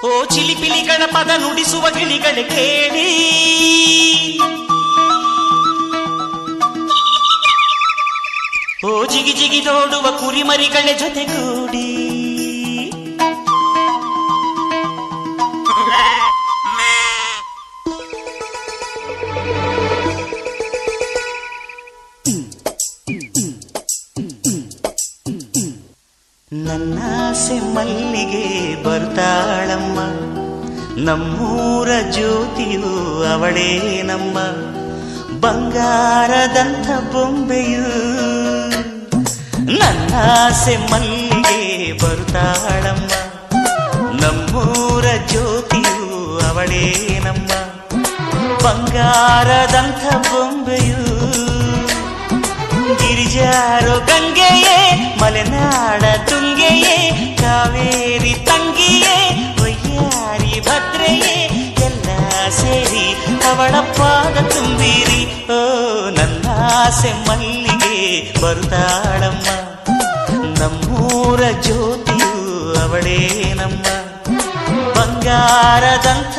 ಓ ಚಿಲಿಪಿಲಿಗಳ ಪದ ನುಡಿಸುವ ಗಿಳಿಗಳ ಕೇಳಿ, ಓ ಜಿಗಿ ಜಿಗಿ ನೋಡುವ ಕುರಿಮರಿಗಳ ಜೊತೆಗೂಡಿ, ನನ್ನಾಸೆ ಮಲ್ಲಿಗೆ ಬರ್ತಾಳಮ್ಮ, ನಮ್ಮೂರ ಜ್ಯೋತಿಯು ಅವಳೇ ನಮ್ಮ, ಬಂಗಾರದಂಥ ಬೊಂಬೆಯು. ನನ್ನಾಸೆ ಮಲ್ಲಿಗೆ ಬರ್ತಾಳಮ್ಮ, ನಮ್ಮೂರ ಜ್ಯೋತಿಯು ಅವಳೇ ನಮ್ಮ, ಬಂಗಾರದಂಥ ಬೊಂಬೆಯು. ಗಿರಿಜಾರೋ ಗಂಗೆಯೇ, ಮಲೆನಾಡ ತುಂಗೆಯೇ, ಕಾವೇರಿ ತಂಗಿಯೇ, ವಯ್ಯಾರಿ ಭದ್ರೆಯೇ, ಎಲ್ಲ ಸೇರಿ ಅವಳ ಪಾದ ತುಂಬಿರಿ. ಓ ನನ್ನಾಸೆ ಮಲ್ಲಿಗೆ ಬರುತ್ತಾಳಮ್ಮ, ನಮ್ಮೂರ ಜ್ಯೋತಿಯು ಅವಳೇ ನಮ್ಮ, ಬಂಗಾರದಂಥ